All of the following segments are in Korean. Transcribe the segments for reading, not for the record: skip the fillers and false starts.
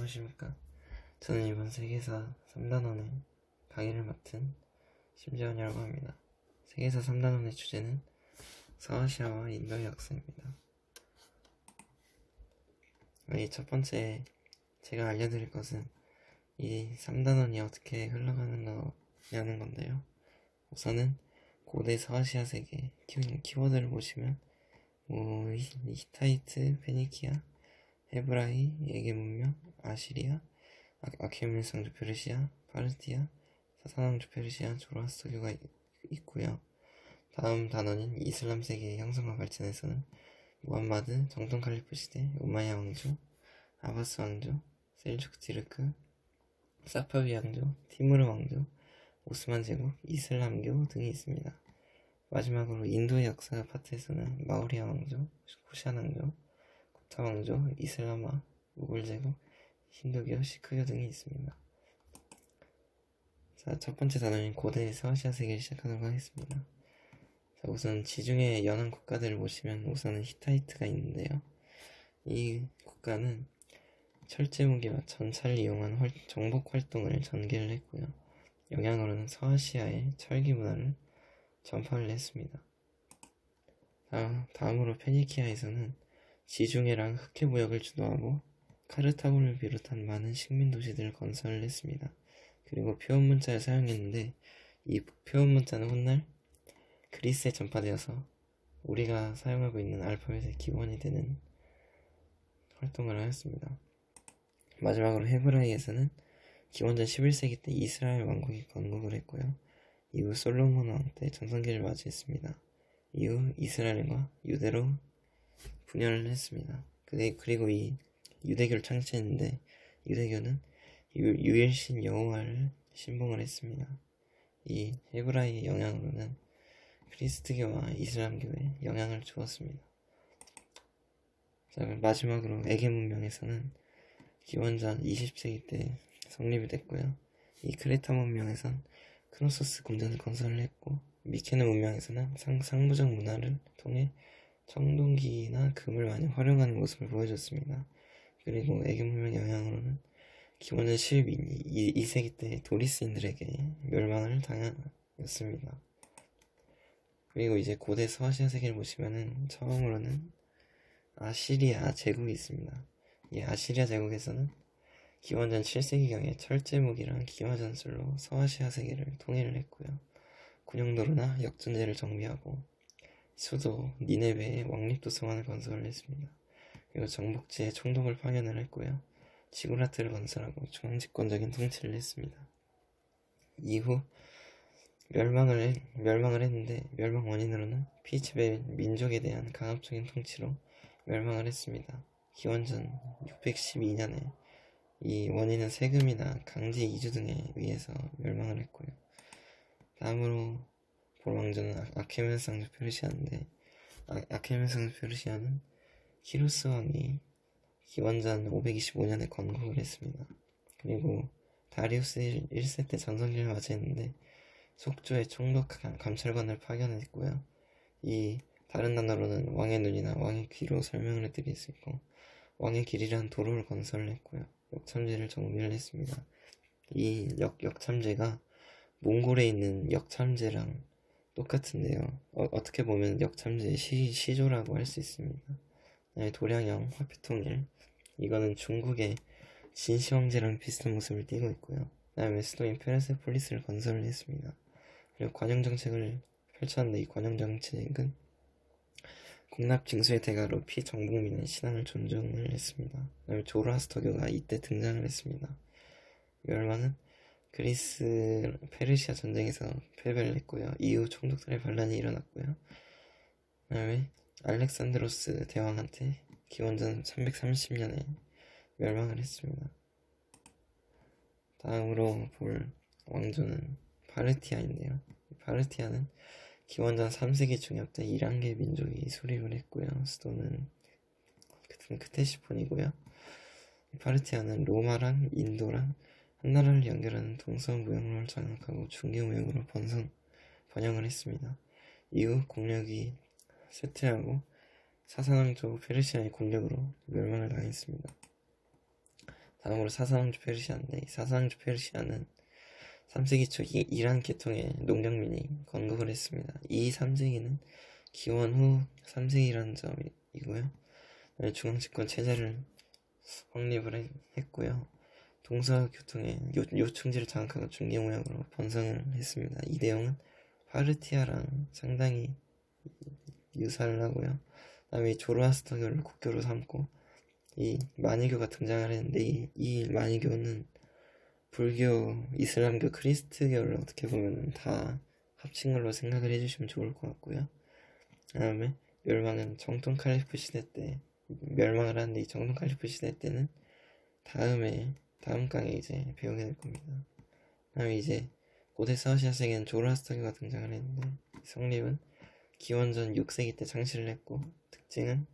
안녕하십니까. 저는 이번 세계사 3단원의 강의를 맡은 심재원이라고 합니다. 세계사 3단원의 주제는 서아시아와 인도의 역사입니다. 이 첫 번째 제가 알려드릴 것은 이 3단원이 어떻게 흘러가는 거냐는 건데요. 우선은 고대 서아시아 세계 키워드를 보시면 히타이트, 페니키아, 헤브라이, 에게 문명, 아시리아, 아케메네 상주 페르시아, 파르티아, 사사왕조 페르시아, 조로아스터교가 있고요. 다음 단원인 이슬람 세계의 형성과 발전에서는 무함마드, 정통 칼리프 시대, 우마야 왕조, 아바스 왕조, 셀주크 티르크, 사파비 왕조, 티무르 왕조, 오스만 제국, 이슬람교 등이 있습니다. 마지막으로 인도의 역사 파트에서는 마우리아 왕조, 쿠샨 왕조, 구타 왕조, 이슬람화, 무굴 제국, 힌두교, 시크교 등이 있습니다. 자, 첫 번째 단어인 고대 서아시아 세계를 시작하도록 하겠습니다. 자, 우선 지중해 연안 국가들을 보시면 우선은 히타이트가 있는데요. 이 국가는 철제 무기와 전차를 이용한 정복 활동을 전개를 했고요. 영향으로는 서아시아의 철기 문화를 전파를 했습니다. 다음으로 페니키아에서는 지중해랑 흑해 무역을 주도하고 카르타고를 비롯한 많은 식민 도시들을 건설을 했습니다. 그리고 표현 문자를 사용했는데 이 표현 문자는 훗날 그리스에 전파되어서 우리가 사용하고 있는 알파벳의 기본이 되는 활동을 하였습니다. 마지막으로 헤브라이에서는 기원전 11세기 때 이스라엘 왕국이 건국을 했고요. 이후 솔로몬 왕 때 전성기를 맞이했습니다. 이후 이스라엘과 유대로 분열을 했습니다. 그리고 이 유대교를 창시했는데 유대교는 유일신 여호와를 신봉을 했습니다. 이 헤브라이의 영향으로는 크리스트교와 이슬람교에 영향을 주었습니다. 자, 마지막으로 에게 문명에서는 기원전 20세기 때 성립이 됐고요. 이 크레타 문명에선 크노소스 궁전을 건설을 했고 미케네 문명에서는 상부적 문화를 통해 청동기나 금을 많이 활용하는 모습을 보여줬습니다. 그리고 에게 문명의 영향으로는 기원전 12세기 때 도리스인들에게 멸망을 당하였습니다. 그리고 이제 고대 서아시아 세계를 보시면은 처음으로는 아시리아 제국이 있습니다. 이 아시리아 제국에서는 기원전 7세기경에 철제무기랑 기마전술로 서아시아 세계를 통일을 했고요. 군용도로나 역전제를 정비하고 수도 니네베에 왕립도서관을 건설을 했습니다. 그리고 정복지에 총독을 파견을 했고요. 지구라트를 건설하고 중앙집권적인 통치를 했습니다. 이후 멸망을 했는데 멸망 원인으로는 피지배 민족에 대한 강압적인 통치로 멸망을 했습니다. 기원전 612년에 이 원인은 세금이나 강제 이주 등에 의해서 멸망을 했고요. 다음으로 볼 왕조는 아케메네 상주 페르시아인데 아케메네 상주 페르시아는 키루스 왕이 기원전 525년에 건국을 했습니다. 그리고 다리우스 1세 때 전성기를 맞이했는데 속초에 총독 감찰관을 파견했고요. 이 다른 단어로는 왕의 눈이나 왕의 귀로 설명을 해드릴 수 있고 왕의 길이라는 도로를 건설을 했고요. 역참제를 정비를 했습니다. 이 역참제가 몽골에 있는 역참제랑 똑같은데요. 어떻게 보면 역참제의 시조라고 할 수 있습니다. 도량형 화폐통일, 이거는 중국의 진시황제랑 비슷한 모습을 띠고 있고요. 그다음에 수도인 페르세폴리스를 건설을 했습니다. 그리고 관용정책을 펼쳤는데 이 관용정책은 공납 징수의 대가로 피정복민의 신앙을 존중을 했습니다. 그다음에 조로아스터교가 이때 등장을 했습니다. 멸망은 그리스 페르시아 전쟁에서 패배를 했고요. 이후 총독들의 반란이 일어났고요. 그다음에 알렉산드로스 대왕한테 기원전 330년에 멸망을 했습니다. 다음으로 볼 왕조는 파르티아인데요. 파르티아는 기원전 3세기 중엽 때 이란계 민족이 수립을 했고요. 수도는 크테시폰이고요. 파르티아는 로마랑 인도랑 한나라를 연결하는 동서무역로를 장악하고 중개무역으로 번영을 했습니다. 이후 공력이 쇠퇴하고 사사왕조 페르시아의 공격으로 멸망을 당했습니다. 다음으로 사사왕조 페르시아인데, 이 사사왕조 페르시아는 3세기 초 이란 계통의 농경민이 건국을 했습니다. 이 3세기는 기원 후 3세기라는 점이고요. 중앙집권 체제를 확립을 했고요. 동서교통의 요충지를 장악하고 중개무역으로 번성을 했습니다. 이 내용은 파르티아랑 상당히 유사를 하고요. 그다음에 조로아스터교를 국교로 삼고 이 마니교가 등장을 했는데, 이 마니교는 불교, 이슬람교, 크리스트교를 어떻게 보면 다 합친 걸로 생각을 해주시면 좋을 것 같고요. 그 다음에 멸망은 정통 칼리프 시대 때 멸망을 하는데, 이 정통 칼리프 시대 때는 다음 강에 이제 배우게 될 겁니다. 그 다음에 이제 고대 서아시아 세계는 조로아스터교가 등장을 했는데, 성립은 기원전 6세기 때 창시를 했고, 특징은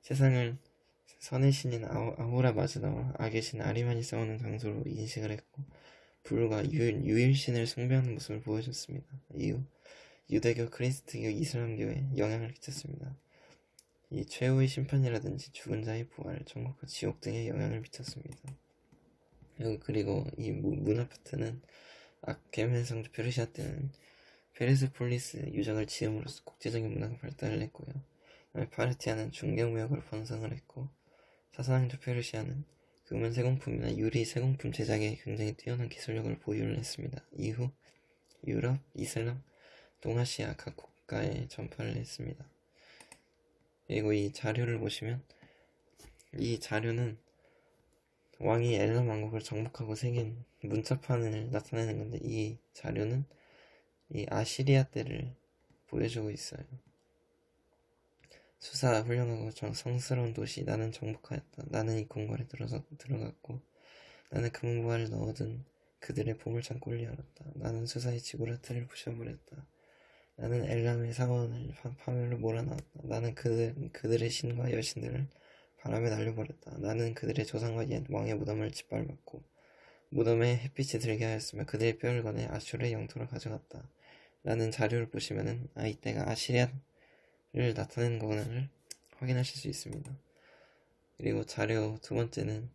세상을 선의 신인 아후라 마즈다와 악의 신 아리만이 싸우는 장소로 인식을 했고, 불과 유일신을 숭배하는 모습을 보여줬습니다. 이후 유대교, 그리스트교, 이슬람교에 영향을 끼쳤습니다. 이 최후의 심판이라든지 죽은 자의 부활, 천국과 지옥 등에 영향을 미쳤습니다. 그리고 이 문화 파트는 아케멘성조 페르시아 때는 페르세폴리스 유적을 지음으로써 국제적인 문화가 발달을 했고요. 파르티아는 중개무역으로 번성을 했고, 사사왕조 페르시아는 금은 세공품이나 유리 세공품 제작에 굉장히 뛰어난 기술력을 보유를 했습니다. 이후 유럽, 이슬람, 동아시아 각 국가에 전파를 했습니다. 그리고 이 자료를 보시면, 이 자료는 왕이 엘람 왕국을 정복하고 새긴 문자판을 나타내는 건데, 이 자료는 이 아시리아 때를 보여주고 있어요. 수사 훌륭하고 성스러운 도시, 나는 정복하였다. 나는 이 궁궐에 들어갔고, 나는 금은보화를 넣어둔 그들의 보물창고를 열었다. 나는 수사의 지구라트를 부셔버렸다. 나는 엘람의 사원을 파멸로 몰아넣었다. 나는 그들의 신과 여신들을 바람에 날려버렸다. 나는 그들의 조상과 옛 왕의 무덤을 짓밟았고, 무덤에 햇빛이 들게 하였으며 그들의 뼈를 꺼내 아슈르의 영토로 가져갔다. 라는 자료를 보시면은 이때가 아시리아를 나타내는 거를 확인하실 수 있습니다. 그리고 자료 두 번째는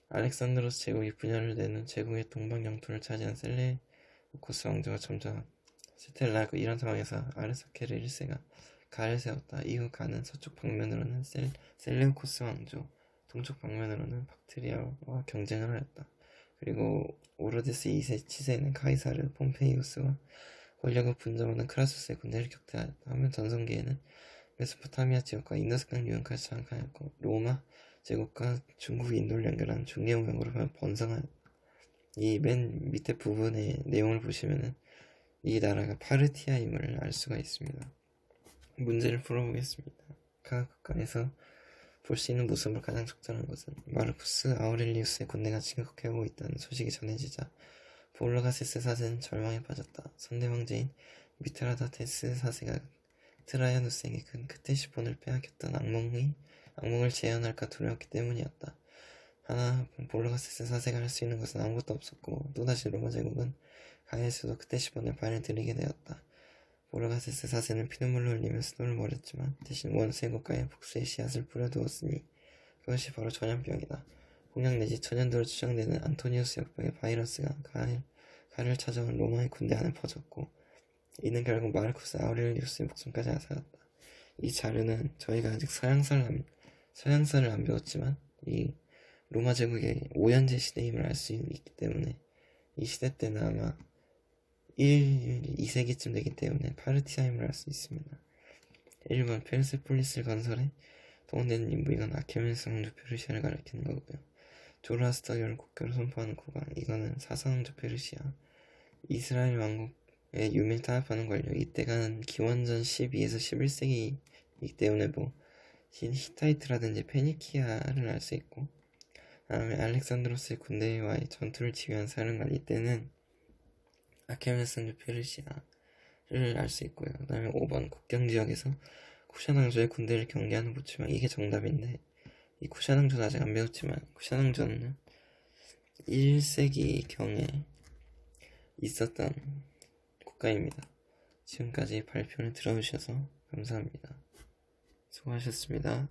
알렉산드로스 제국이 분열을 내는 제국의 동방 영토를 차지한 셀레우코스 왕조가 점점 쇠퇴를 하고, 이런 상황에서 아르사케르 1세가 가를 세웠다. 이후 가는 서쪽 방면으로는 셀레우코스 왕조, 동쪽 방면으로는 박트리아와 경쟁을 하였다. 그리고 오르데스 2세 치세는 카이사르 폼페이우스와 권력을 분점하는 크라수스의 군대를 격퇴하였다. 한편 전성기에는 메소포타미아 지역과 인더스강 유역까지 장악하였고, 로마 제국과 중국 인도를 연결하는 중개무역으로 번성하였다. 이 맨 밑에 부분의 내용을 보시면은 이 나라가 파르티아임을 알 수가 있습니다. 문제를 풀어보겠습니다. 각 국가에서 볼 수 있는 모습으로 가장 적절한 것은 마르쿠스 아우렐리우스의 군대가 진격해오고 있다는 소식이 전해지자 볼로가세스 4세는 절망에 빠졌다. 선대 황제인 미트라다테스 4세가 트라이아누스에게 큰 크테시폰을 빼앗겼던 악몽을 재현할까 두려웠기 때문이었다. 하나 볼로가세스 4세가 할 수 있는 것은 아무것도 없었고, 또다시 로마 제국은 가야에서도 크테시폰에 발을 들이게 되었다. 볼로가세스 4세는 피눈물을 흘리며 수도를 버렸지만 대신 원수의 국가에 복수의 씨앗을 뿌려두었으니 그것이 바로 전염병이다. 홍약 내지 천연도로 추정되는 안토니우스 역병의 바이러스가 가를 찾아온 로마의 군대 안에 퍼졌고, 이는 결국 마르쿠스 아우렐리우스의 목숨까지 앗아갔다. 이 자료는 저희가 아직 서양사를 안 배웠지만 이 로마 제국의 오연제 시대임을 알 수 있기 때문에, 이 시대 때는 아마 2세기쯤 되기 때문에 파르티아임을 알 수 있습니다. 1번 페르세폴리스를 건설해 동원되는 인부이건 아케멘성조 페르시아를 가리키는 거고요. 조로아스터교를 국교로 선포하는 구간, 이거는 사사왕조 페르시아, 이스라엘 왕국의 유밀 타협하는 권력, 이때가 기원전 12에서 11세기이기 때문에 히타이트라든지 페니키아를 알 수 있고, 다음에 알렉산드로스의 군대와의 전투를 지휘한 사령관, 이때는 아케멘성조 페르시아를 알 수 있고요. 그 다음에 5번 국경지역에서 쿠샤낭조의 군대를 경계하는 부추명, 이게 정답인데, 이 쿠샤낭조는 아직 안 배웠지만 쿠샤낭조는 1세기경에 있었던 국가입니다. 지금까지 발표를 들어주셔서 감사합니다. 수고하셨습니다.